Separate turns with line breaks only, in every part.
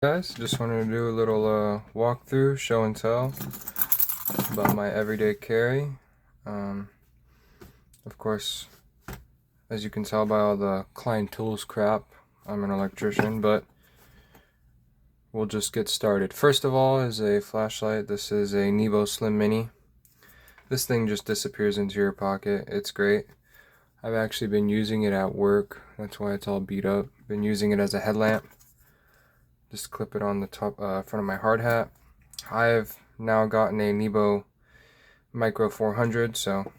Guys, just wanted to do a little walkthrough, show and tell about my everyday carry. Of course, as you can tell by all the Klein Tools crap, I'm an electrician, but we'll just get started. First of all is a flashlight. This is a Nebo Slim Mini. This thing just disappears into your pocket. It's great. I've actually been using it at work. That's why it's all beat up. Been using it as a headlamp. Just clip it on the top front of my hard hat. I've now gotten a Nebo Micro 400, so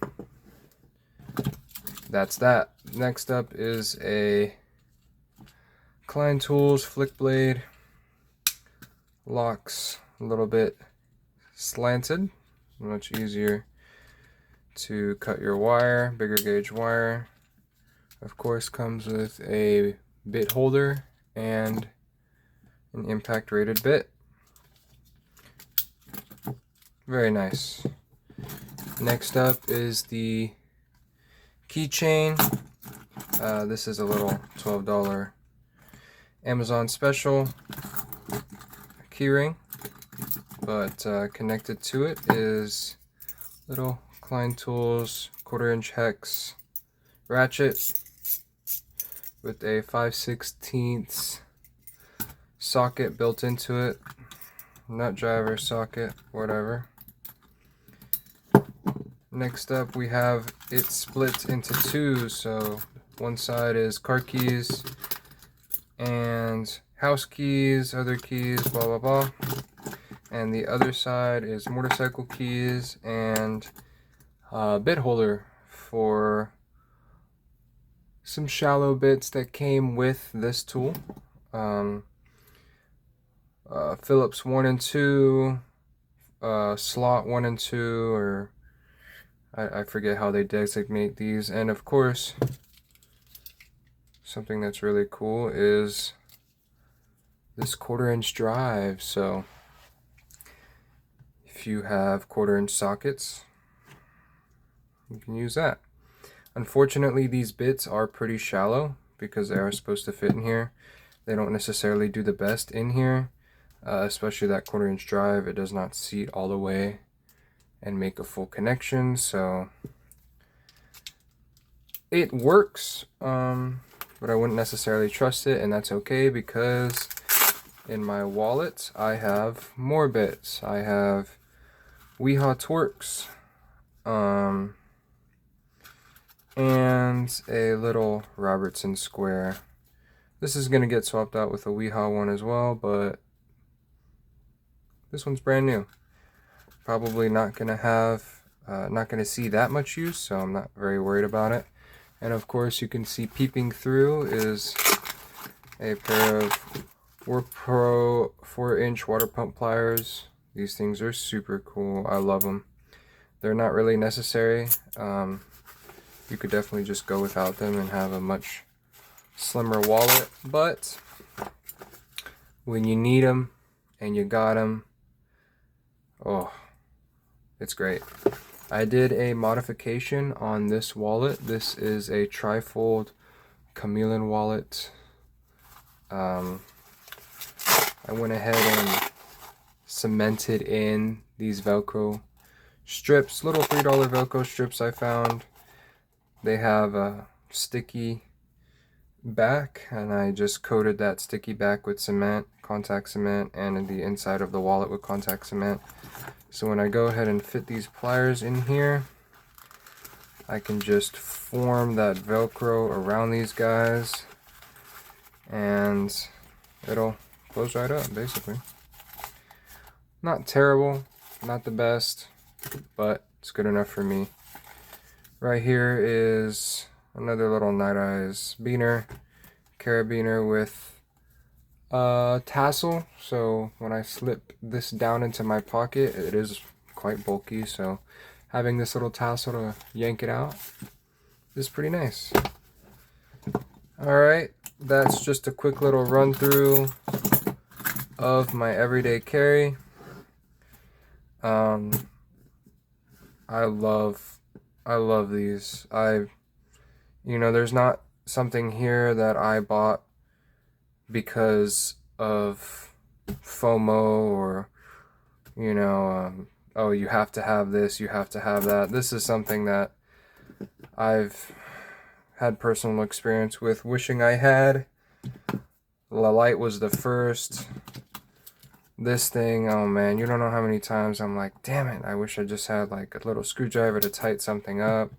that's that. Next up is a Klein Tools flick blade. Locks a little bit slanted, much easier to cut your wire, bigger gauge wire. Of course, comes with a bit holder and an impact rated bit. Very nice. Next up is the keychain. This is a little $12 Amazon special keyring, but connected to it is little Klein Tools 1/4" hex ratchet with a 5/16 socket built into it, nut driver socket, whatever. Next up we have it split into two, so one side is car keys and house keys, other keys, blah blah blah, and the other side is motorcycle keys and a bit holder for some shallow bits that came with this tool. Phillips 1 and 2, slot 1 and 2, or I forget how they designate these. And of course, something that's really cool is this 1/4" drive. So if you have 1/4" sockets, you can use that. Unfortunately, these bits are pretty shallow because they are supposed to fit in here. They don't necessarily do the best in here. Especially that 1/4" drive, it does not seat all the way and make a full connection, so it works, but I wouldn't necessarily trust it, and that's okay because in my wallet I have more bits. I have Weehaw Torx, and a little Robertson square. This is going to get swapped out with a Weehaw one as well, but this one's brand new. Probably not gonna see that much use, so I'm not very worried about it. And of course, you can see peeping through is a pair of WarPro 4" water pump pliers. These things are super cool. I love them. They're not really necessary. You could definitely just go without them and have a much slimmer wallet, but when you need them and you got them, oh, it's great. I did a modification on this wallet. This is a trifold chameleon wallet. I went ahead and cemented in these Velcro strips, little $3 Velcro strips I found. They have a sticky back, and I just coated that sticky back with cement, contact cement, and the inside of the wallet with contact cement. So when I go ahead and fit these pliers in here, I can just form that Velcro around these guys and it'll close right up, basically. Not terrible, not the best, but it's good enough for me. Right here is another little Night Eyes beaner, carabiner with tassel, so when I slip this down into my pocket, it is quite bulky, so having this little tassel to yank it out is pretty nice. Alright, that's just a quick little run through of my everyday carry. I love these. There's not something here that I bought because of FOMO or, you know, oh, you have to have this, you have to have that. This is something that I've had personal experience with, wishing I had. The light was the first. This thing, oh man, you don't know how many times I'm like, damn it, I wish I just had like a little screwdriver to tighten something up.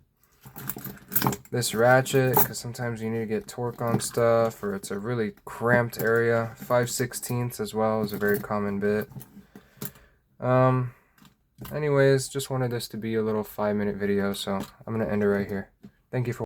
This ratchet, because sometimes you need to get torque on stuff, or it's a really cramped area. 5/16 as well is a very common bit. Anyways, just wanted this to be a little 5-minute video, so I'm gonna end it right here. Thank you for